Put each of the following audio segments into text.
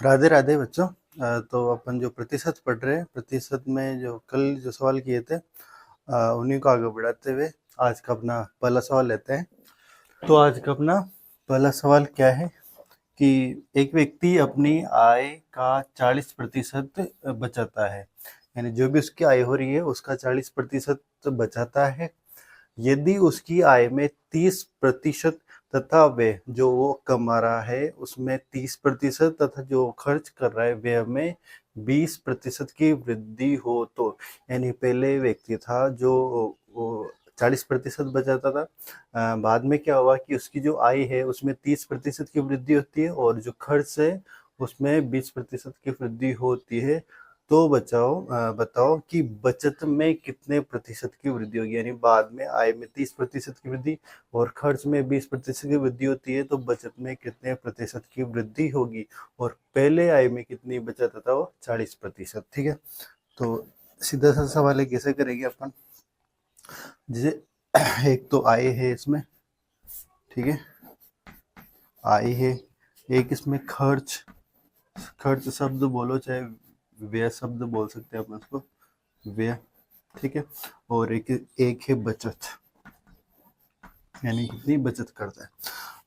राधे राधे बच्चों। तो अपन जो प्रतिशत पढ़ रहे हैं, प्रतिशत में जो कल जो सवाल किए थे उन्हीं को आगे बढ़ाते हुए आज का अपना पहला सवाल लेते हैं। तो आज का अपना पहला सवाल क्या है कि एक व्यक्ति अपनी आय का 40% बचाता है, यानी जो भी उसकी आय हो रही है उसका 40% बचाता है। यदि उसकी आय में 30% तथा व्यय जो वो कमा रहा है उसमें 30% तथा जो खर्च कर रहा है व्यय में 20% की वृद्धि हो, तो यानी पहले व्यक्ति था जो वो 40% बचाता था। बाद में क्या हुआ कि उसकी जो आय है उसमें 30% की वृद्धि होती है और जो खर्च है उसमें 20% की वृद्धि होती है। तो बताओ कि बचत में कितने प्रतिशत की वृद्धि होगी, यानी बाद में आय में 30% की वृद्धि और खर्च में 20% की वृद्धि होती है, तो बचत में कितने प्रतिशत की वृद्धि होगी और पहले आय में कितनी बचत था वो 40%। ठीक है, तो सीधा सा सवाल है कैसे करेंगे अपन। जैसे एक तो आय है इसमें, ठीक है, आय है, एक इसमें खर्च, खर्च शब्द बोलो चाहे व्यय शब्द बोल सकते हैं अपन उसको, व्यय, ठीक है, और एक है बचत, यानी कितनी बचत करता है।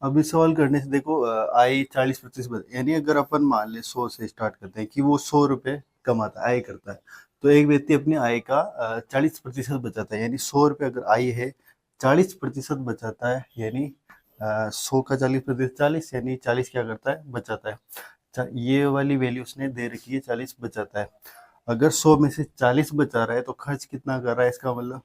अब इस सवाल करने से देखो आय 40% यानी अगर अपन मान ले 100 से स्टार्ट करते हैं कि वो 100 रुपये कमाता है, आय करता है, तो एक व्यक्ति अपनी आय का 40% बचाता है, यानी 100 रुपये अगर आय है 40% बचाता है, यानी 100 का 40% 40, यानी 40 क्या करता है बचाता है। ये वाली वैल्यू उसने दे रखी है, 40 बचाता है। अगर 100 में से 40 बचा रहा है तो खर्च कितना कर रहा है, इसका मतलब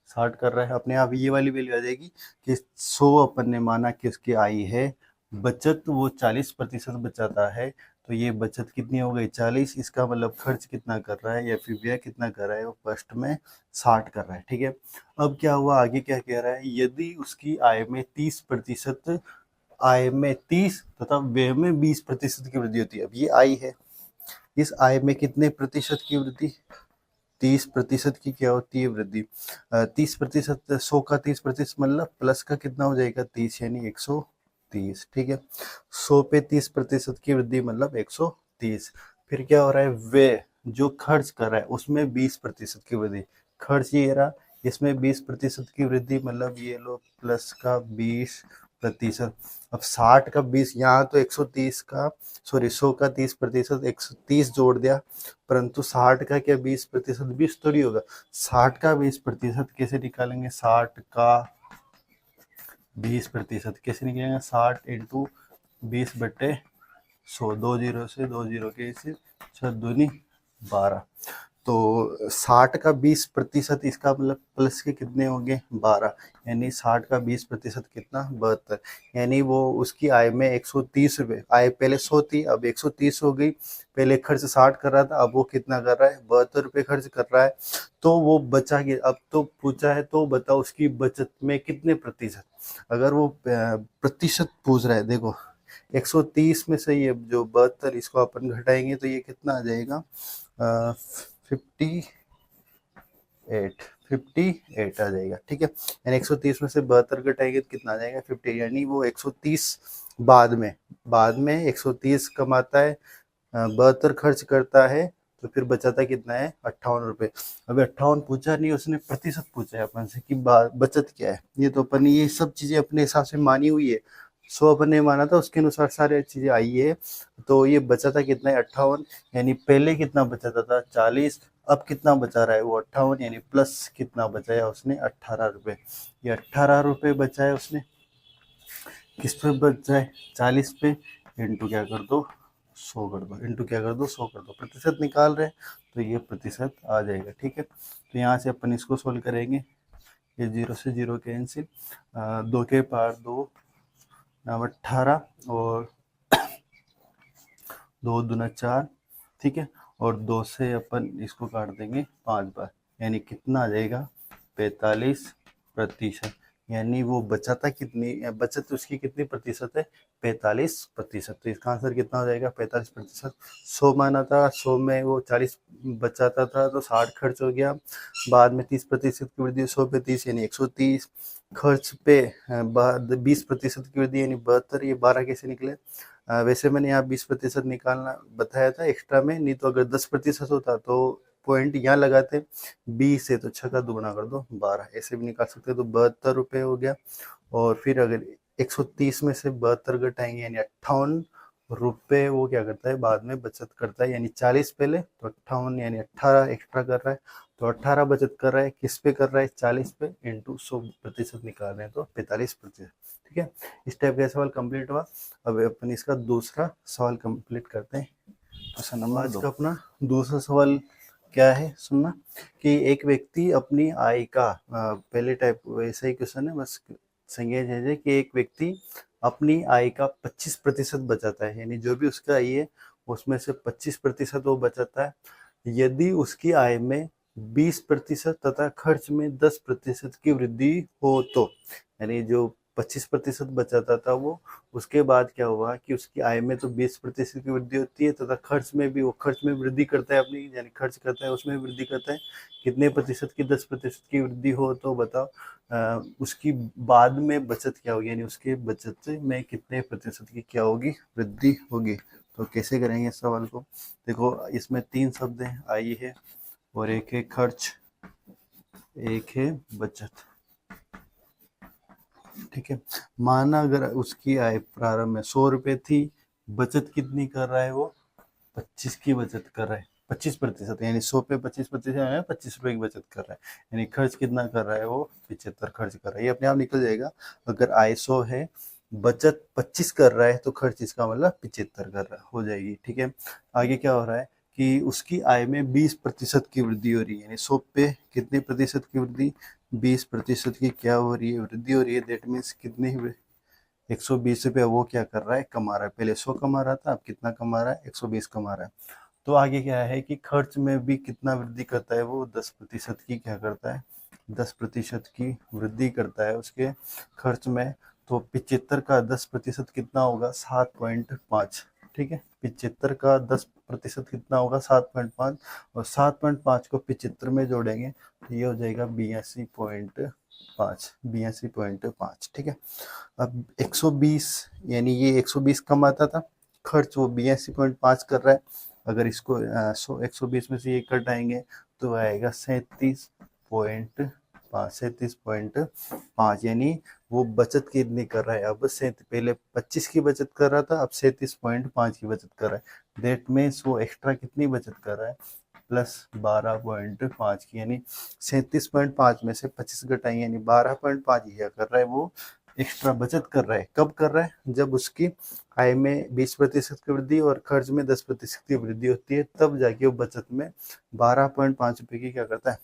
60 कर रहा है। अपने आप ये वाली वैल्यू आ जाएगी कि 100 अपन ने माना कि उसकी आई है, बचत वो 40% बचाता है, तो ये बचत कितनी हो गई 40। इसका मतलब खर्च कितना कर रहा है या फिर व्यय कितना कर रहा है, वो फर्स्ट में 60 कर रहा है। ठीक है, अब क्या हुआ, आगे क्या कह रहा है, यदि उसकी आय में 30%, आय में 30 तथा व्यय में 20% की वृद्धि होती है। अब ये आय है, इस आय में कितने प्रतिशत की वृद्धि, 30% की क्या होती है वृद्धि। 30%, 100 का 30% मतलब प्लस का कितना हो जाएगा 30, यानी 130। ठीक है, 100 पे 30% की वृद्धि मतलब 130। फिर क्या हो रहा है, व्यय जो खर्च कर रहा है उसमें 20% की वृद्धि, खर्च ये रहा, इसमें 20% की वृद्धि मतलब ये लो प्लस का 20%। अब 60 का 20, यहाँ तो 130 का, सॉरी 100 का 30%, 130 जोड़ दिया, परंतु 60 का क्या 20%, 20 थोड़ी होगा। 60 का 20% कैसे निकालेंगे, 60 का 20% कैसे निकालेंगे, 60 इंटू 20/100, 2 जीरो से 2 जीरो के इसे 6 दूनी 12, तो 60 का 20%, इसका मतलब प्लस के कितने होंगे 12, यानी 60 का 20% कितना 72, यानी वो उसकी आय में 130 रुपये, आय पहले 100 थी अब 130 हो गई, पहले खर्च 60 कर रहा था अब वो कितना कर रहा है 72 रुपये खर्च कर रहा है, तो वो बचा के, अब तो पूछा है तो बताओ उसकी बचत में कितने प्रतिशत। अगर वो प्रतिशत पूछ रहा है, देखो 130 में से ये जो 72 इसको अपन घटाएंगे तो ये कितना आ जाएगा 58 आ जाएगा। ठीक है, यानी 130 में से 72 घटाएंगे तो कितना आ जाएगा 50, यानी वो 130 बाद में 130 कमाता है, 72 खर्च करता है, तो फिर बचाता कितना है 58 रुपये। अभी 58 पूछा नहीं उसने, प्रतिशत पूछा है अपन से कि बचत क्या है। ये तो अपन ये सब चीजें अपने हिसाब से मानी हुई है, 100 अपन ने माना था उसके अनुसार सारी चीजें आई है, तो ये बचाता कितना है 58, यानी पहले कितना बचाता था 40, अब कितना बचा रहा है वो 58, यानी प्लस कितना बचाया उसने 18 रुपये। ये 18 रुपये बचाए उसने, किस पे बचाए 40 पे, इंटू क्या कर दो 100 कर दो, इंटू क्या कर दो 100 कर दो, प्रतिशत निकाल रहे हैं तो ये प्रतिशत आ जाएगा। ठीक है, तो यहाँ से अपन इसको सोल्व करेंगे, ये 0 से 0 कैंसिल, 2 के पार 2 नाम 18 और 2 दूना 4, ठीक है, और 2 से अपन इसको काट देंगे 5 बार, यानी कितना आ जाएगा 45%, यानी वो बचाता कितनी, बचत उसकी कितनी प्रतिशत है 45%। तो इसका आंसर कितना हो जाएगा 45%। 100 माना था, 100 में वो 40 बचाता था तो 60 खर्च हो गया, बाद में 30% की वृद्धि, 100 पे 30 यानी 130, खर्च पे बाद 20% की वृद्धि यानी 72, ये 12 कैसे निकले वैसे मैंने यहाँ 20% निकालना बताया था एक्स्ट्रा में, नहीं तो अगर 10% होता तो पॉइंट यहाँ लगाते। 20 है तो 6 का दुगुना कर दो 12, ऐसे भी निकाल सकते हो, तो 72 रुपये हो गया। और फिर अगर 130 में से 72 घटाएंगे यानी 58 रुपये वो क्या करता है बाद में बचत करता है, यानी 40 पहले तो 58 यानी 18 एक्स्ट्रा कर रहा है, तो 18 बचत कर रहा है, किस पे कर रहा है 40 पे, इंटू 100% निकाल रहे हैं तो 45%। ठीक है, इस टाइप का सवाल कंप्लीट हुआ। अब अपन इसका दूसरा सवाल कंप्लीट करते हैं। क्वेश्चन नंबर आज का अपना दूसरा सवाल क्या है सुनना, कि एक व्यक्ति अपनी आय का पहले टाइप वैसा ही क्वेश्चन है, बस संज्ञा है कि एक व्यक्ति अपनी आय का 25% बचाता है, यानी जो भी उसका आय है उसमें से 25% वो बचाता है। यदि उसकी आय में 20% तथा खर्च में 10% की वृद्धि हो तो, यानी जो 25% बचाता था वो, उसके बाद क्या हुआ कि उसकी आय में तो 20% की वृद्धि होती है तथा खर्च में भी वो खर्च में वृद्धि करता है अपनी, यानी खर्च करता है उसमें वृद्धि करता है। कितने प्रतिशत की 10% की वृद्धि हो तो बताओ उसकी बाद में बचत क्या होगी, यानी उसके बचत में कितने प्रतिशत की क्या होगी वृद्धि होगी। तो कैसे करेंगे इस सवाल को, देखो इसमें 3 शब्द हैं, आय है और एक है खर्च, एक है बचत। ठीक है, माना अगर उसकी आय प्रारंभ में 100 रुपये थी, बचत कितनी कर रहा है वो 25 की बचत कर रहा है, 25%, यानी 100 पे 25% है 25 रुपये की बचत कर रहा है, यानी खर्च कितना कर रहा है वो 75 खर्च कर रहा है। ये अपने आप निकल जाएगा, अगर आय 100 है बचत 25 कर रहा है तो खर्च इसका मतलब 75 कर रहा हो जाएगी। ठीक है, आगे क्या हो रहा है कि उसकी आय में 20% की वृद्धि हो रही है, यानी 100 पे कितने प्रतिशत की वृद्धि 20% की क्या हो रही है वृद्धि हो रही है, दैट मीन्स कितनी 120 रुपये वो क्या कर रहा है कमा रहा है, पहले 100 कमा रहा था अब कितना कमा रहा है 120 कमा रहा है। तो आगे क्या है कि खर्च में भी कितना वृद्धि करता है वो 10% की क्या करता है 10% की वृद्धि करता है उसके खर्च में। तो 75 का 10% कितना होगा 7.5। ठीक है, 75 का 10% कितना होगा 7.5, और 7.5 को 75 में जोड़ेंगे तो ये हो जाएगा 82.5। ठीक है, अब 120 यानी ये 120 कमाता था, खर्च वो 82.5 कर रहा है, अगर इसको 120 में से ये कटाएंगे तो आएगा 37.5, यानी वो बचत कितनी कर रहा है अब पहले 25 की बचत कर रहा था अब 37.5 की बचत कर रहा है, दैट मीन्स वो एक्स्ट्रा कितनी बचत कर रहा है प्लस 12.5 की, यानी 37.5 में से 25 घटाएंगे यानी 12.5 क्या कर रहा है वो एक्स्ट्रा बचत कर रहा है। कब कर रहा है जब उसकी आय में 20% की वृद्धि और खर्च में 10% की वृद्धि होती है, तब जाके वो बचत में 12.5 रुपए की क्या करता है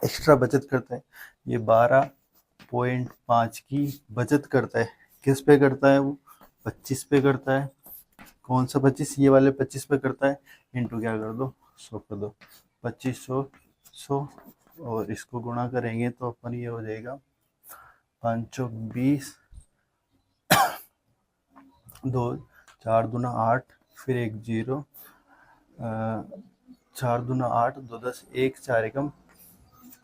एक्स्ट्रा बचत करता है। ये 12.5 की बचत करता है, किस पे करता है वो 25 पे करता है, कौन सा 25 ये वाले 25 पे करता है, इंटू क्या कर दो 100 कर दो, 2500 100 और इसको गुणा करेंगे तो अपन ये हो जाएगा 520 2 4 दूना 8 फिर एक जीरो 4 दूना 8 2 10 1 4 एकम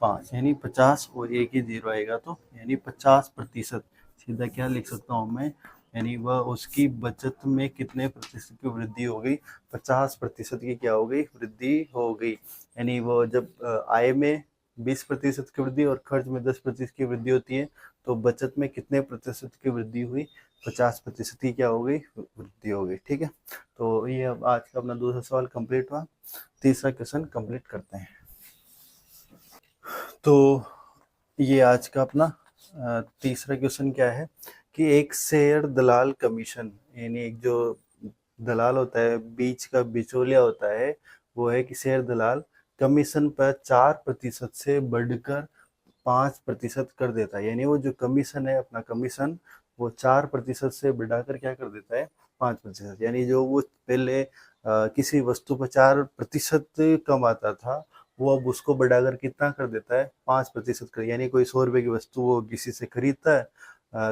5, यानी 50 और एक ही जीरो आएगा तो यानी 50%। सीधा क्या लिख सकता हूँ मैं, यानी वह उसकी बचत में कितने प्रतिशत की वृद्धि हो गई 50% की क्या हो गई वृद्धि हो गई, यानी वो जब आय में 20% की वृद्धि और खर्च में 10% की वृद्धि होती है तो बचत में कितने प्रतिशत की वृद्धि हुई 50% की क्या हो गई वृद्धि हो गई। ठीक है, तो ये अब आज का अपना दूसरा सवाल कंप्लीट हुआ, तीसरा क्वेश्चन कंप्लीट करते हैं। तो ये आज का अपना तीसरा क्वेश्चन क्या है कि एक शेयर दलाल कमीशन, यानी एक जो दलाल होता है बीच का बिचौलिया होता है वो है कि शेयर दलाल कमीशन पर 4% से बढ़कर 5% कर देता है, यानी वो जो कमीशन है अपना कमीशन वो 4% से बढ़ाकर क्या कर देता है 5%, यानी जो वो पहले किसी वस्तु पर 4% कमाता था वो अब उसको बढ़ाकर कितना कर देता है 5% कर, यानी कोई 100 रुपए की वस्तु वो किसी से खरीदता है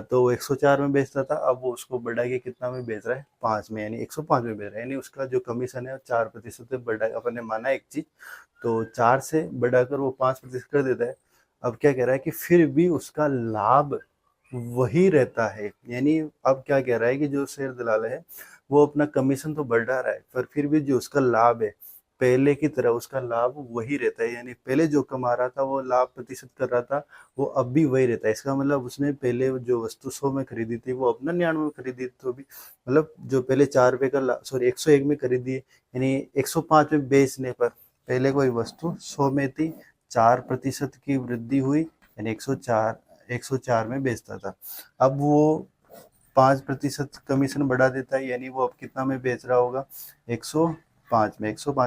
तो वो 104 में बेचता था, अब वो उसको बढ़ा के कितना में बेच रहा है 5 में, यानी 105 में बेच रहा है, यानी उसका जो कमीशन है 4% से बढ़ा, अपन ने माना एक चीज तो 4 से बढ़ाकर वो 5% कर देता है। अब क्या कह रहा है कि फिर भी उसका लाभ वही रहता है, यानी अब क्या कह रहा है कि जो शेयर दलाल है वो अपना कमीशन तो बढ़ा रहा है, पर फिर भी जो उसका लाभ है पहले की तरह उसका लाभ वही रहता है, यानी पहले जो कमा रहा था वो लाभ प्रतिशत कर रहा था, वो अब भी वही रहता है। इसका मतलब उसने पहले जो वस्तु 100 में खरीदी थी वो अपना 99 में खरीदी, तो भी मतलब जो पहले 4 रुपए का सॉरी 101 में खरीदी यानी 105 में बेचने पर पहले कोई वस्तु 100 में थी, 4% की वृद्धि हुई यानी 104 में बेचता था। अब वो 5% कमीशन बढ़ा देता है, यानी वो अब कितना में बेच रहा होगा, 105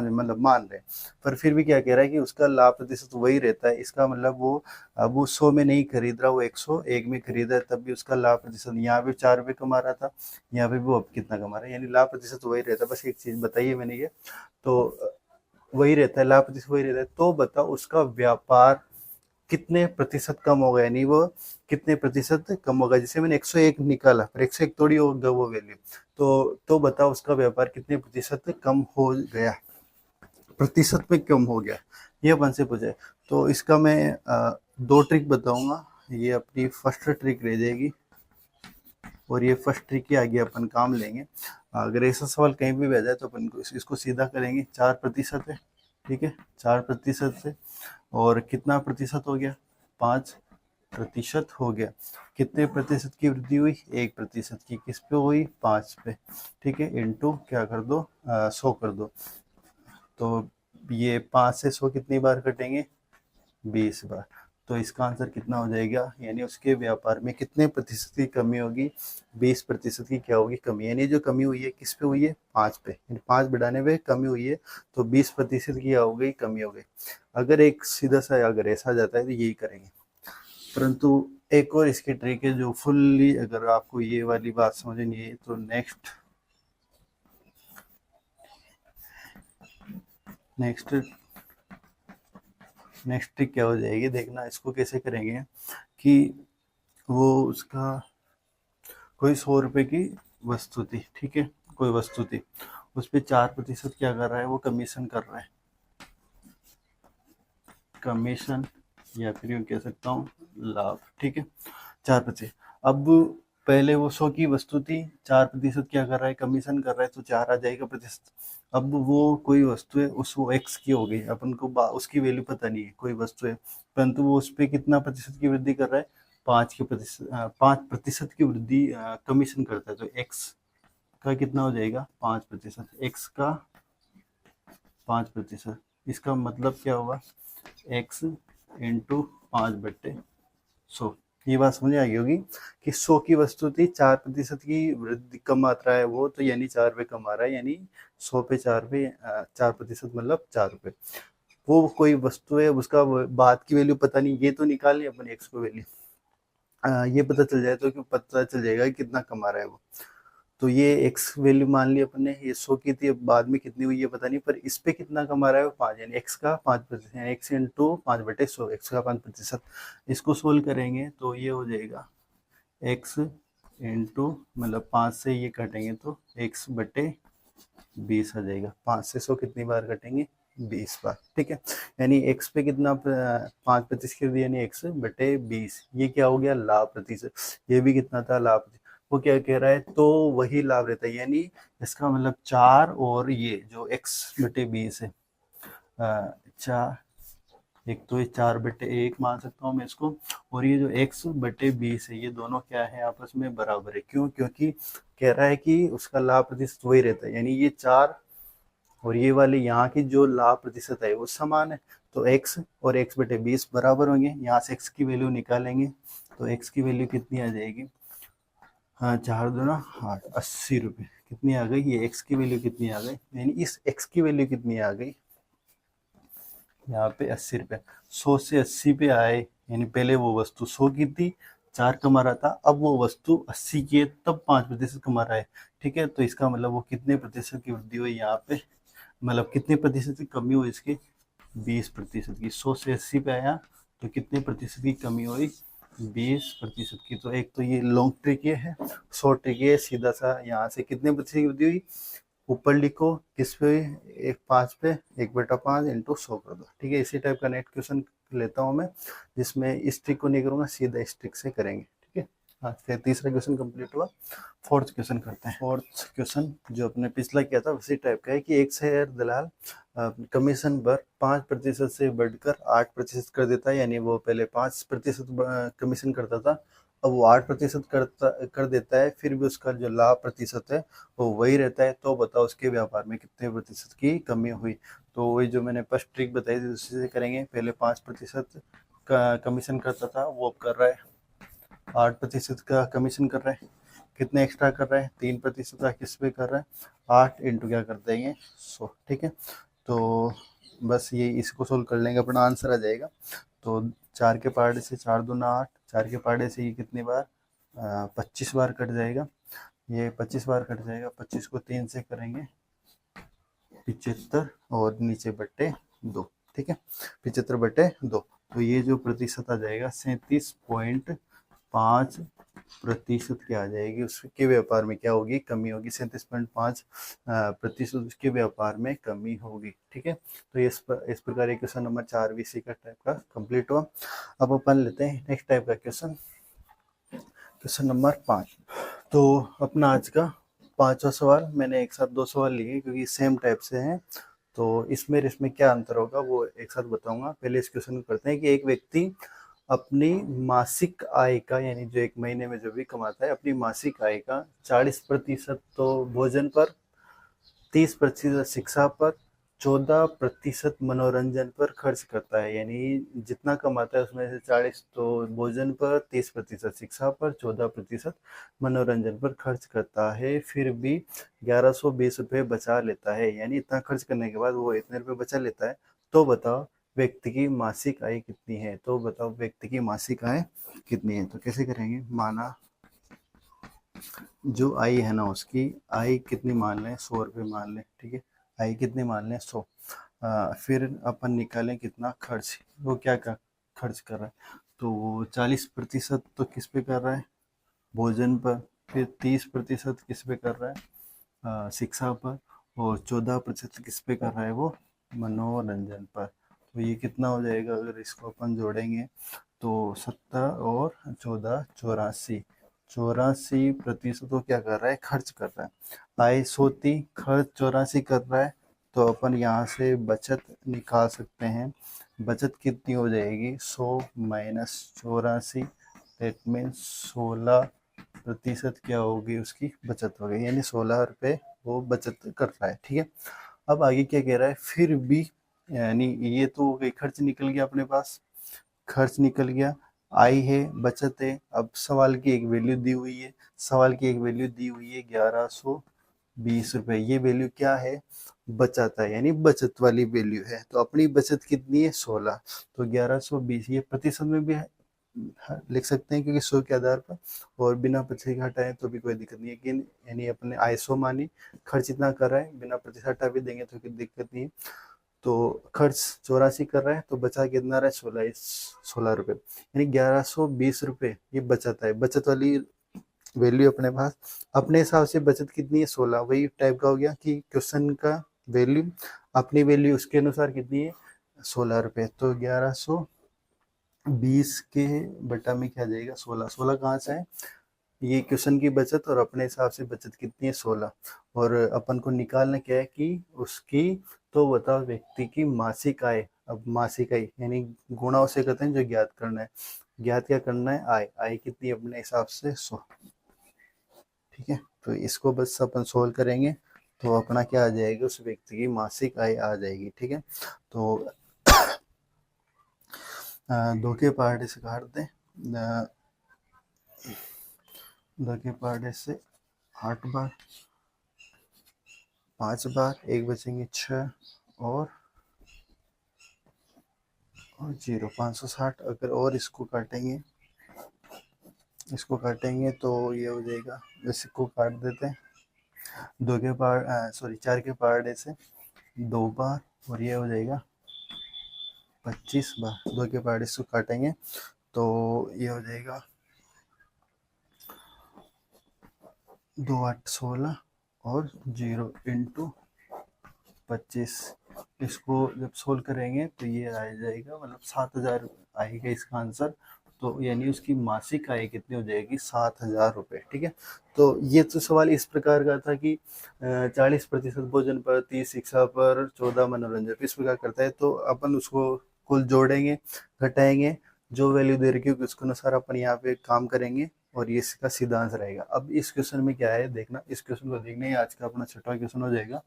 में मतलब मान रहे हैं, पर फिर भी क्या कह रहा है कि उसका लाभ प्रतिशत वही रहता है। इसका मतलब वो अब वो 100 में नहीं खरीद रहा, वो 101 में खरीदा है, तब भी उसका लाभ प्रतिशत यहाँ पे 4 रुपये कमा रहा था, यहाँ पे भी वो अब कितना कमा रहा है, यानी लाभ प्रतिशत वही रहता है। बस एक चीज बताइए मैंने ये, तो वही रहता है, लाभ प्रतिशत वही रहता है। तो बताओ उसका व्यापार कितने प्रतिशत कम होगा, यानी वो कितने प्रतिशत कम होगा। जैसे मैंने 101 निकाला, पर 101 थोड़ी होगा वो वैल्यू, तो बताओ उसका व्यापार कितने प्रतिशत कम हो गया, प्रतिशत में कम हो गया, ये अपन से पूछे। तो इसका मैं 2 ट्रिक बताऊंगा, ये अपनी फर्स्ट ट्रिक रह जाएगी, और ये फर्स्ट ट्रिक के आगे अपन काम लेंगे। अगर ऐसा सवाल कहीं भी आ जाए तो अपन को इसको सीधा करेंगे। 4% है, ठीक है, 4% से, और कितना प्रतिशत हो गया, 5% हो गया। कितने प्रतिशत की वृद्धि हुई, 1% की, किस पे हुई, 5 पे, ठीक है, इंटू क्या कर दो, 100 कर दो। तो ये 5 से 100 कितनी बार कटेंगे, 20 बार। तो इसका आंसर कितना हो जाएगा, यानी उसके व्यापार में कितने प्रतिशत की कमी होगी, 20% की क्या होगी, कमी। यानी जो कमी हुई है किस पे हुई है, 5 पे, यानी 5 बढ़ाने पे कमी हुई है, तो 20% की क्या हो गई, कमी हो गई। अगर एक सीधा सा अगर ऐसा जाता है तो यही करेंगे, परंतु एक और इसकी ट्रिक है जो फुल्ली, अगर आपको ये वाली बात समझ नहीं है तो नेक्स्ट ट्रिक क्या हो जाएगी, देखना इसको कैसे करेंगे कि वो उसका कोई 100 रुपए की वस्तु थी, ठीक है, कोई वस्तु थी, उस पर 4% क्या कर रहा है, वो कमीशन कर रहा है, कमीशन, या फिर यूँ कह सकता हूँ लाभ, ठीक है, 4%। अब पहले वो 100 की वस्तु थी, 4% क्या कर रहा है, कमीशन कर रहा है, तो 4 आ जाएगा प्रतिशत। अब वो कोई वस्तु है, उस वो एक्स की हो गई, अपन को उसकी वैल्यू पता नहीं है, कोई वस्तु है, परंतु वो उस पर कितना प्रतिशत की वृद्धि कर रहा है, 5% की वृद्धि कमीशन करता है, तो एक्स का कितना हो जाएगा, 5%, एक्स का 5%। इसका मतलब क्या हुआ, एक्स इंटू 5/100। ये बात समझ आ गई होगी कि 100 की वस्तु थी, 4% की वृद्धि कम मात्रा है वो, तो यानी 4 रुपये कमा रहा है, यानी 100 पे 4 रुपये, 4% मतलब 4 रुपये। वो कोई वस्तु है, उसका बाद की वैल्यू पता नहीं, ये तो निकाल ली अपन एक्स को वैल्यू, ये पता चल जाए तो पता चल जाएगा कि कितना कमा रहा है वो। तो ये एक्स वैल्यू मान ली अपन ने, ये 100 की थी, अब बाद में कितनी हुई है पता नहीं, पर इस पे कितना कमा रहा है वो 5, यानी एक्स का 5%, यानी एक्स इंटू 5/100, एक्स का 5%। इसको सोल्व करेंगे तो ये हो जाएगा एक्स इंटू, मतलब 5 से ये कटेंगे तो x/20 आ जाएगा। 5 से 100 कितनी बार कटेंगे, 20 बार, ठीक है। यानी एक्स पे कितना 5% कर दिया, यानी x/20, ये क्या हो गया, लाभ प्रतिशत। ये भी कितना था, लाभ प्रतिशत। वो क्या कह रहा है, तो वही लाभ रहता है, यानी इसका मतलब 4 और ये जो x/20 है, 4, एक तो ये 4/1 मान सकता हूँ मैं इसको, और ये जो x/20 है, ये दोनों क्या है, आपस में बराबर है। क्यों, क्योंकि कह रहा है कि उसका लाभ प्रतिशत वही रहता है, यानी ये 4 और ये वाले यहाँ की जो लाभ प्रतिशत है वो समान है, तो x और x/20 बराबर होंगे। यहाँ से x की वैल्यू निकालेंगे तो x की वैल्यू कितनी आ जाएगी, हाँ, 4×2 = 8, 80 रुपये कितनी आ गई, ये x की वैल्यू कितनी आ गई, यानी इस x की वैल्यू कितनी आ गई, यहाँ पे 80 रुपये। 100 से 80 पे आए, यानी पहले वो वस्तु 100 की थी, 4 कमा रहा था, अब वो वस्तु 80 की है, तब 5% कमा रहा है, ठीक है। तो इसका मतलब वो कितने प्रतिशत की वृद्धि हुई यहाँ पे, मतलब कितने प्रतिशत की कमी हुई इसकी, 20% की। 100 से 80 पे आया तो कितने प्रतिशत की कमी हुई, 20% की। तो एक तो ये लॉन्ग ट्रिक ये है, शॉर्ट ट्रिक ये सीधा सा, यहाँ से कितने प्रतिशत की वृद्धि हुई, ऊपर लिखो किस पे, 5 पे 1/5 इंटू 100 कर दो, ठीक है। इसी टाइप का नेक्स्ट क्वेश्चन लेता हूँ मैं, जिसमें इस ट्रिक को नहीं करूँगा, सीधा इस ट्रिक से करेंगे, ठीक है। आज का तीसरा क्वेश्चन कंप्लीट हुआ। फोर्थ क्वेश्चन करते हैं। फोर्थ क्वेश्चन जो अपने पिछला किया था उसी टाइप का है कि एक शेयर दलाल कमीशन पर 5% से बढ़कर 8% कर देता है, यानी वो पहले 5% कमीशन करता था, अब वो 8% कर देता है, फिर भी उसका जो लाभ प्रतिशत है वो वही रहता है। तो बताओ उसके व्यापार में कितने प्रतिशत की कमी हुई। तो वही जो मैंने फर्स्ट ट्रिक बताई थी उसी से करेंगे। पहले 5% का कमीशन करता था, वो अब कर रहा है 8% का कमीशन कर रहा है। कितने एक्स्ट्रा कर रहा है? 3% का किस पे कर रहा है? 8 इंटू क्या कर देंगे 100। ठीक है, तो बस ये इसको सोल्व कर लेंगे, अपना आंसर आ जाएगा। तो 4 के पहाड़े से 4 दूना 8, 4 के पहाड़े से ये कितनी बार 25 बार कट जाएगा। ये 25 बार कट जाएगा। 25 को 3 से करेंगे 75 और नीचे बट्टे 2। ठीक है, 75/2। तो ये जो प्रतिशत आ जाएगा 37.5% की आ जाएगी। उसके व्यापार में क्या होगी? कमी होगी। 37.5% उसके व्यापार में कमी होगी। ठीक है, तो इस प्रकार क्वेश्चन नंबर 4 भी इसी का टाइप का कंप्लीट हुआ। अब अपन लेते हैं नेक्स्ट टाइप का क्वेश्चन, क्वेश्चन नंबर 5। तो अपना आज का 5वां सवाल, मैंने एक साथ 2 सवाल लिए क्योंकि सेम टाइप से हैं। तो इसमें क्या अंतर होगा वो एक साथ बताऊंगा। पहले इस क्वेश्चन को करते हैं कि एक व्यक्ति अपनी मासिक आय का, यानी जो एक महीने में जो भी कमाता है, अपनी मासिक आय का 40% तो भोजन पर, 30% शिक्षा पर, 14% मनोरंजन पर खर्च करता है। यानी जितना कमाता है उसमें से 40 तो भोजन पर, 30% शिक्षा पर, 14% मनोरंजन पर खर्च करता है, फिर भी 1120 रुपये बचा लेता है। यानी इतना खर्च करने के बाद वो इतने रुपये बचा लेता है। तो बताओ व्यक्ति की मासिक आय कितनी है। तो बताओ व्यक्ति की मासिक आय कितनी है। तो कैसे करेंगे? माना जो आय है ना, उसकी आय कितनी मान लें? 100 रुपये मान लें। ठीक है, आय कितनी मान लें? 100। फिर अपन निकालें कितना खर्च, वो क्या खर्च कर रहा है। तो वो 40% तो किस पे कर रहा है? भोजन पर। फिर 30% किस पे कर रहा है? शिक्षा पर। और 14% किस पे कर रहा है? वो मनोरंजन पर। तो ये कितना हो जाएगा अगर इसको अपन जोड़ेंगे? तो 70 और 14 84। 84% वो क्या कर रहा है? खर्च कर रहा है। आय 100 थी, खर्च 84 कर रहा है। तो अपन यहाँ से बचत निकाल सकते हैं। बचत कितनी हो जाएगी? 100 माइनस 84, दैट मीन्स 16% क्या होगी? उसकी बचत हो गई, यानी 16 रुपये वो बचत कर रहा है। ठीक है, अब आगे क्या कह रहा है? फिर भी, यानी ये तो हो गई, खर्च निकल गया अपने पास, खर्च निकल गया। आय है, बचत है। अब सवाल की एक वैल्यू दी हुई है, सवाल की एक वैल्यू दी हुई है 1120 रुपये। ये वैल्यू क्या है? बचत है, यानी बचत वाली वैल्यू है। तो अपनी बचत कितनी है? 16। तो 1120 ये प्रतिशत में भी लिख सकते हैं क्योंकि 100 के आधार पर, और बिना प्रतिशत के हटाएं तो भी कोई दिक्कत नहीं है। कि यानी अपने आय 100 मानी, खर्च इतना कर रहा है, बिना प्रतिशत हटा भी देंगे तो कोई दिक्कत नहीं है। तो खर्च 84 कर रहा है, तो बचा कितना रहा है? 16 रुपये, यानी 1120 रुपये ये बचत है। बचत वाली वैल्यू अपने पास, अपने हिसाब से बचत कितनी है? 16। वही टाइप का हो गया कि क्वेश्चन का वैल्यू, अपनी वैल्यू उसके अनुसार कितनी है? 16 रुपये। तो 1120 के बटा में क्या जाएगा? 16। 16 कहाँ से है? ये क्वेश्चन की बचत, और अपने हिसाब से बचत कितनी है? 16। और अपन को निकालना क्या है कि उसकी, तो बताओ व्यक्ति की मासिक आय। अब मासिक आय यानी गुणा उसे कहते हैं जो ज्ञात करना है। ज्ञात क्या करना है? आय। आय कितनी अपने हिसाब से? 100। ठीक है, तो इसको बस अपन सोल्व करेंगे तो अपना क्या आ जाएगा? उस व्यक्ति की मासिक आय आ जाएगी। ठीक है, तो 2 के पहाड़े से काट दें, 2 के पहाड़े से 8 बार, 5 बार, 1 बचेंगे 6 और 0, 560। अगर और इसको काटेंगे तो ये हो जाएगा, इसको काट देते हैं। 4 के पहाड़े से 2 बार, और ये हो जाएगा 25 बार। 2 के पहाड़े से काटेंगे तो ये हो जाएगा 2 8 16 और 0 इंटू 25। इसको जब सोल्व करेंगे तो ये आ जाएगा, मतलब 7000 आएगा इसका आंसर। तो यानी उसकी मासिक आय कितनी हो जाएगी, 7,000 रुपये। ठीक है, तो ये तो सवाल इस प्रकार का था कि 40% भोजन पर, 30 शिक्षा पर, 14 मनोरंजन पर, इस प्रकार करता है। तो अपन उसको कुल जोड़ेंगे, घटाएंगे, जो वैल्यू दे रखी होगी उसके अनुसार अपन यहाँ पे काम करेंगे और ये इसका सीधा आंसर आएगा। अब इस क्वेश्चन में क्या है देखना, इस क्वेश्चन को देखना, ये आज का अपना 6वां क्वेश्चन हो जाएगा।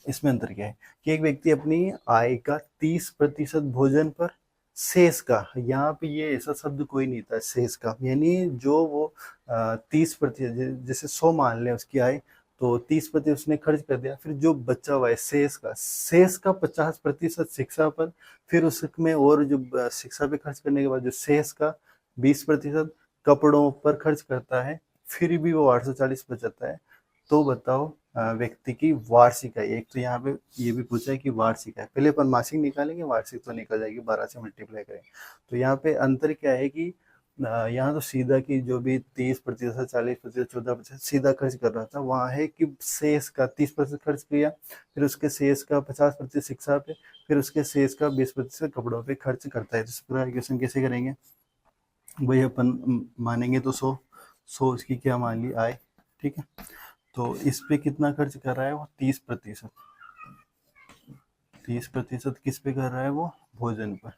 इसमें अंतर क्या है कि एक व्यक्ति अपनी आय का 30% भोजन पर, शेष का, यहाँ पे ये ऐसा शब्द कोई नहीं था शेष का, यानी जो वो 30%, जैसे 100 मान लें उसकी आय, तो 30% उसने खर्च कर दिया, फिर जो बचा हुआ है शेष का 50% शिक्षा पर, फिर उसमें और जो शिक्षा पे खर्च करने के बाद जो शेष का 20% कपड़ों पर खर्च करता है, फिर भी वो 840 बचाता है। तो बताओ व्यक्ति की वार्षिक आय। एक तो यहाँ पे ये भी पूछा है कि वार्षिक आय, पहले अपन मासिक निकालेंगे, वार्षिक तो निकल जाएगी, 12 से मल्टीप्लाई करेंगे। तो यहाँ पे अंतर क्या है कि यहाँ तो सीधा की जो भी 30%, 40%, 14% सीधा खर्च कर रहा था, वहाँ है कि शेष का 30% खर्च किया, फिर उसके शेष का 50% शिक्षा पे, फिर उसके शेष का 20% कपड़ों पे खर्च करता है। तो इस पूरा क्वेश्चन कैसे करेंगे वही अपन मानेंगे, तो 100 इसकी क्या मान ली आय। ठीक है, तो इस पे कितना खर्च कर रहा है वो, 30%। 30% किस पे कर रहा है वो, भोजन पर।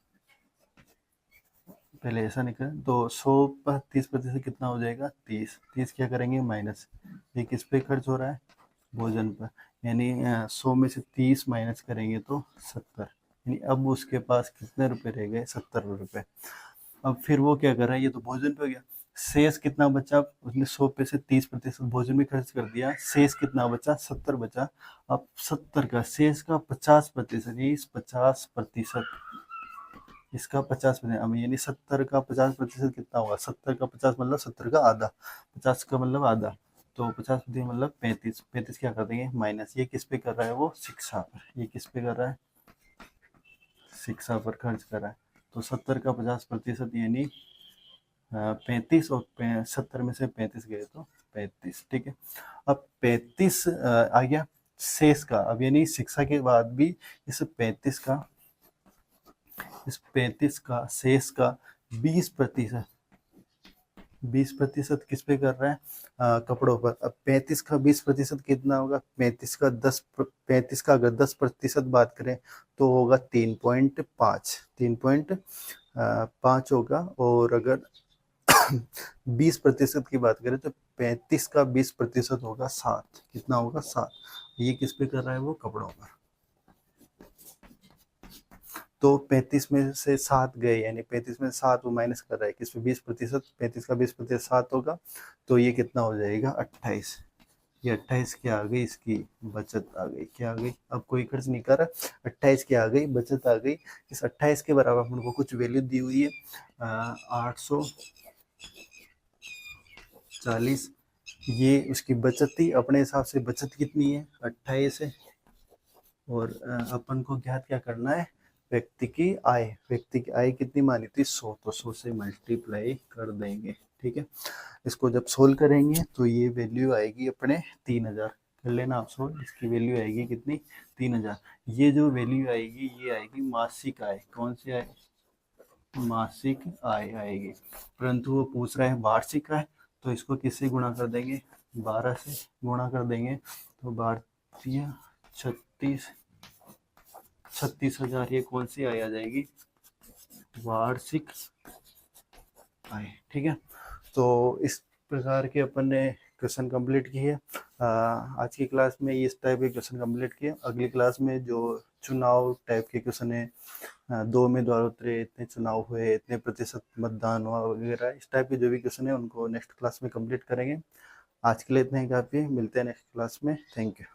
पहले ऐसा निकल, तो 100 पर 30% कितना हो जाएगा, 30 क्या करेंगे माइनस, ये किस पे खर्च हो रहा है, भोजन पर, यानी 100 में से 30 माइनस करेंगे तो 70, यानी अब उसके पास कितने रुपए रह गए, 70 रुपए। अब फिर वो क्या कर रहा है, ये तो भोजन पे हो गया, शेष कितना बचा, उसने 100 पे से 30% भोजन में खर्च कर दिया, शेष कितना बचा, 70 बचा। अब 70 का शेष का 50%, ये 50%, इसका 50%, अब यानी 70 का 50% कितना होगा, 70 का 50 मतलब 70 का आधा, 50 का मतलब आधा, तो 50% मतलब 35 क्या कर देंगे माइनस, ये किस पे कर रहा है वो, शिक्षा पर, ये किस पे कर रहा है, शिक्षा पर खर्च कर रहा है। तो 70 का 50% यानी 35, और 70 में से 35 गए तो 35। ठीक है, अब 35 आ गया शेष का, अब यानी शिक्षा के बाद भी इस 35 का शेष का 20%, 20% किस पे कर रहा है, कपड़ों पर। अब 35 का 20% कितना होगा, 35 का अगर 10% बात करें तो होगा 3.5, 3.5 होगा, और अगर 20% की बात करें तो 35 का 20% होगा 7, कितना होगा 7, ये किस पे कर रहा है वो, कपड़ों पर। तो 35 में से 7 गए, यानी 35 में 7 वो माइनस कर रहा है, किस पे 20%, 35 का 20% 7 होगा, तो ये कितना हो जाएगा 28, ये 28 क्या आ गई, इसकी बचत आ गई, क्या आ गई, अब कोई खर्च नहीं कर रहा, 28 क्या आ गई, बचत आ गई। इस 28 के बराबर हमको कुछ वैल्यू दी हुई है, 840, ये उसकी बचत थी, अपने हिसाब से बचत कितनी है 28 है, और अपन को ज्ञात क्या करना है, व्यक्ति की आय, व्यक्ति की आय कितनी मानी थी 100, तो 100 से मल्टीप्लाई कर देंगे। ठीक है, इसको जब सोल्व करेंगे तो ये वैल्यू आएगी अपने 3000, कर लेना आप सोल्व, इसकी वैल्यू आएगी कितनी 3000। ये जो वैल्यू आएगी ये आएगी मासिक आय, कौन सी आय, मासिक आय आएगी, परंतु वो पूछ रहा है वार्षिक आय, तो इसको किससे गुणा कर देंगे, 12 से गुणा कर देंगे, तो भारतीय 36,000, ये कौन सी आय आ जाएगी, वार्षिक आय। ठीक है, तो इस प्रकार के अपन ने क्वेश्चन कंप्लीट किए। आज की क्लास में इस टाइप के क्वेश्चन कंप्लीट किए, अगली क्लास में जो चुनाव टाइप के क्वेश्चन है, 2 उम्मीदवार उतरे, इतने चुनाव हुए, इतने प्रतिशत मतदान हुआ वगैरह, इस टाइप के जो भी क्वेश्चन है उनको नेक्स्ट क्लास में कंप्लीट करेंगे। आज के लिए इतना ही काफ़ी है, मिलते हैं नेक्स्ट क्लास में, थैंक यू।